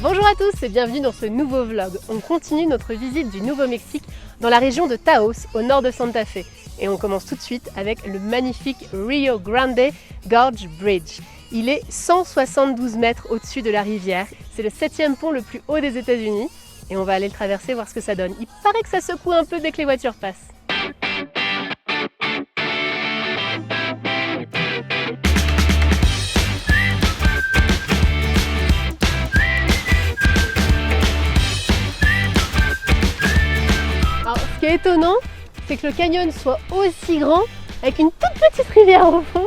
Bonjour à tous et bienvenue dans ce nouveau vlog. On continue notre visite du Nouveau-Mexique dans la région de Taos, au nord de Santa Fe. Et on commence tout de suite avec le magnifique Rio Grande Gorge Bridge. Il est 172 mètres au-dessus de la rivière. C'est le 7e pont le plus haut des États-Unis. Et on va aller le traverser, voir ce que ça donne. Il paraît que ça secoue un peu dès que les voitures passent. Alors, ce qui est étonnant, c'est que le canyon soit aussi grand avec une toute petite rivière au fond.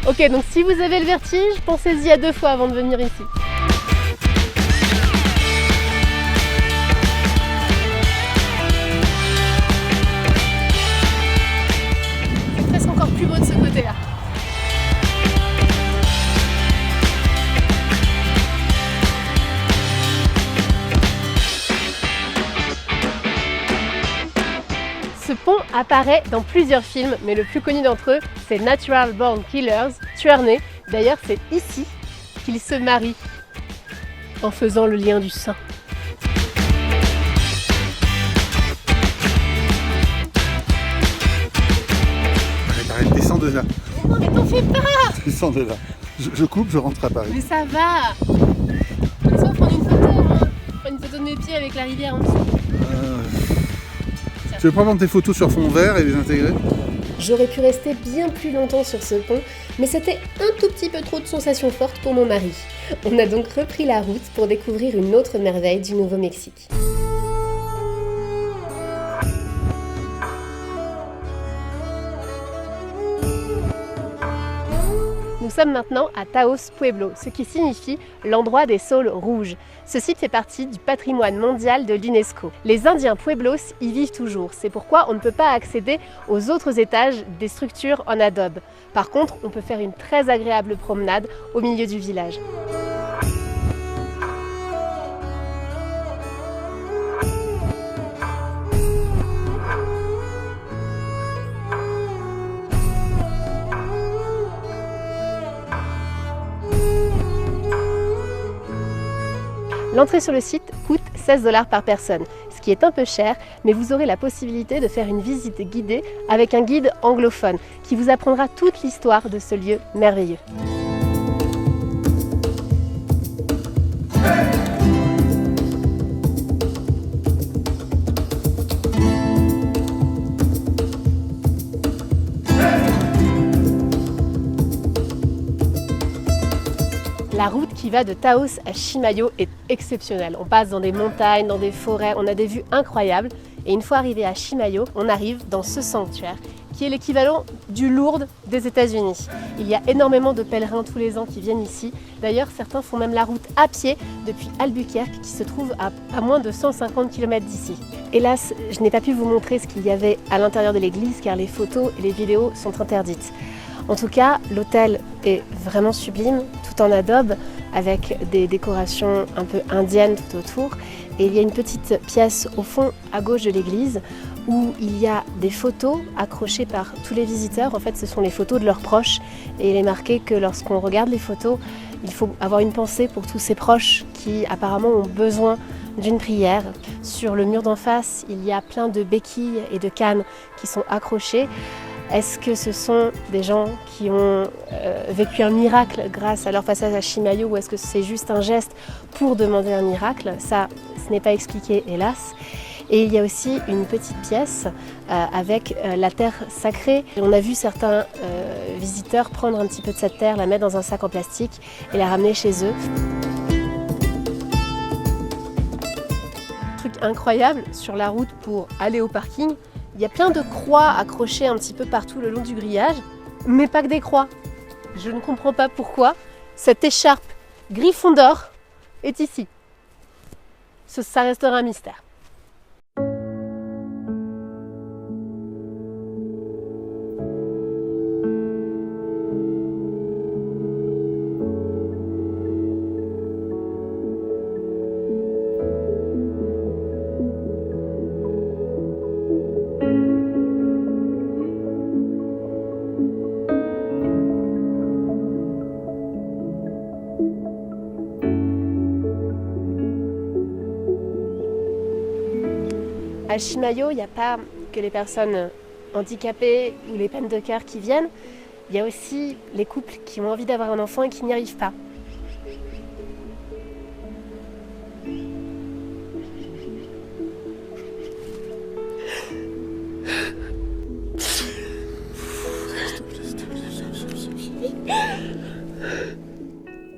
Ok, donc si vous avez le vertige, pensez-y à 2 fois avant de venir ici. C'est presque encore plus beau de ce côté-là. Ce pont apparaît dans plusieurs films, mais le plus connu d'entre eux, c'est Natural Born Killers, Tueurs nés. D'ailleurs, c'est ici qu'ils se marient, en faisant le lien du sang. Arrête, descends de là. Non, mais t'en fais pas! Descends de là. Je coupe, je rentre à Paris. Mais ça va! Laisse-moi prendre une photo, hein. Prendre une photo de mes pieds avec la rivière en dessous. Tu veux pas prendre tes photos sur fond vert et les intégrer? J'aurais pu rester bien plus longtemps sur ce pont, mais c'était un tout petit peu trop de sensations fortes pour mon mari. On a donc repris la route pour découvrir une autre merveille du Nouveau-Mexique. Nous sommes maintenant à Taos Pueblo, ce qui signifie l'endroit des saules rouges. Ce site fait partie du patrimoine mondial de l'UNESCO. Les Indiens Pueblos y vivent toujours, c'est pourquoi on ne peut pas accéder aux autres étages des structures en adobe. Par contre, on peut faire une très agréable promenade au milieu du village. L'entrée sur le site coûte 16 $ par personne, ce qui est un peu cher, mais vous aurez la possibilité de faire une visite guidée avec un guide anglophone qui vous apprendra toute l'histoire de ce lieu merveilleux. La route qui va de Taos à Chimayo est exceptionnelle. On passe dans des montagnes, dans des forêts, on a des vues incroyables. Et une fois arrivé à Chimayo, on arrive dans ce sanctuaire qui est l'équivalent du Lourdes des États-Unis. Il y a énormément de pèlerins tous les ans qui viennent ici. D'ailleurs, certains font même la route à pied depuis Albuquerque qui se trouve à moins de 150 km d'ici. Hélas, je n'ai pas pu vous montrer ce qu'il y avait à l'intérieur de l'église car les photos et les vidéos sont interdites. En tout cas, l'hôtel est vraiment sublime, tout en adobe, avec des décorations un peu indiennes tout autour. Et il y a une petite pièce au fond, à gauche de l'église, où il y a des photos accrochées par tous les visiteurs. En fait, ce sont les photos de leurs proches. Et il est marqué que lorsqu'on regarde les photos, il faut avoir une pensée pour tous ces proches qui apparemment ont besoin d'une prière. Sur le mur d'en face, il y a plein de béquilles et de cannes qui sont accrochées. Est-ce que ce sont des gens qui ont vécu un miracle grâce à leur passage à Chimayo ou est-ce que c'est juste un geste pour demander un miracle? Ça, ce n'est pas expliqué, hélas. Et il y a aussi une petite pièce avec la terre sacrée. On a vu certains visiteurs prendre un petit peu de cette terre, la mettre dans un sac en plastique et la ramener chez eux. Truc incroyable, sur la route pour aller au parking, il y a plein de croix accrochées un petit peu partout le long du grillage, mais pas que des croix. Je ne comprends pas pourquoi cette écharpe Gryffondor est ici. Ça restera un mystère. À Chimayo, il n'y a pas que les personnes handicapées ou les peines de cœur qui viennent, il y a aussi les couples qui ont envie d'avoir un enfant et qui n'y arrivent pas.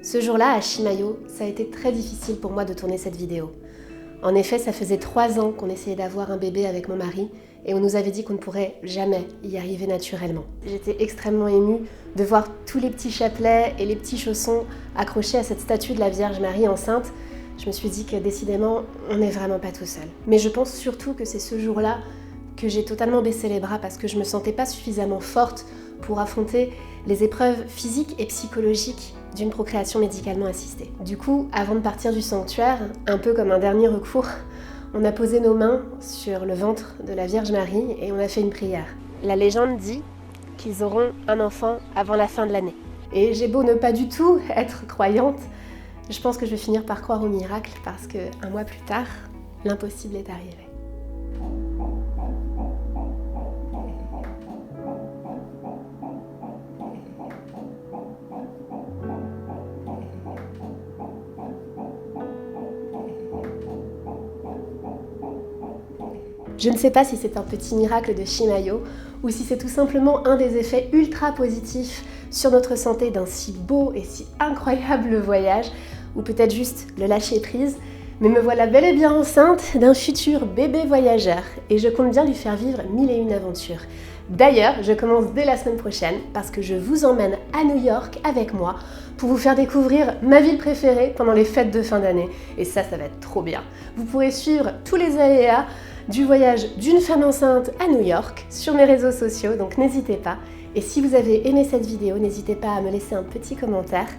Ce jour-là, à Chimayo, ça a été très difficile pour moi de tourner cette vidéo. En effet, ça faisait 3 ans qu'on essayait d'avoir un bébé avec mon mari et on nous avait dit qu'on ne pourrait jamais y arriver naturellement. J'étais extrêmement émue de voir tous les petits chapelets et les petits chaussons accrochés à cette statue de la Vierge Marie enceinte. Je me suis dit que décidément, on n'est vraiment pas tout seul. Mais je pense surtout que c'est ce jour-là que j'ai totalement baissé les bras parce que je me sentais pas suffisamment forte pour affronter les épreuves physiques et psychologiques d'une procréation médicalement assistée. Du coup, avant de partir du sanctuaire, un peu comme un dernier recours, on a posé nos mains sur le ventre de la Vierge Marie et on a fait une prière. La légende dit qu'ils auront un enfant avant la fin de l'année. Et j'ai beau ne pas du tout être croyante, je pense que je vais finir par croire au miracle parce que 1 mois plus tard, l'impossible est arrivé. Je ne sais pas si c'est un petit miracle de Chimayo ou si c'est tout simplement un des effets ultra positifs sur notre santé d'un si beau et si incroyable voyage, ou peut-être juste le lâcher prise, mais me voilà bel et bien enceinte d'un futur bébé voyageur et je compte bien lui faire vivre 1001 aventures. D'ailleurs, je commence dès la semaine prochaine parce que je vous emmène à New York avec moi pour vous faire découvrir ma ville préférée pendant les fêtes de fin d'année. Et ça va être trop bien. Vous pourrez suivre tous les aléas du voyage d'une femme enceinte à New York sur mes réseaux sociaux, donc n'hésitez pas. Et si vous avez aimé cette vidéo, n'hésitez pas à me laisser un petit commentaire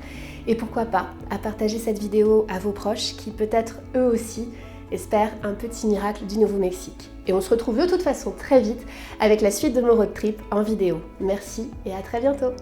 et pourquoi pas à partager cette vidéo à vos proches qui peut-être eux aussi espèrent un petit miracle du Nouveau-Mexique. Et on se retrouve de toute façon très vite avec la suite de mon road trip en vidéo. Merci et à très bientôt.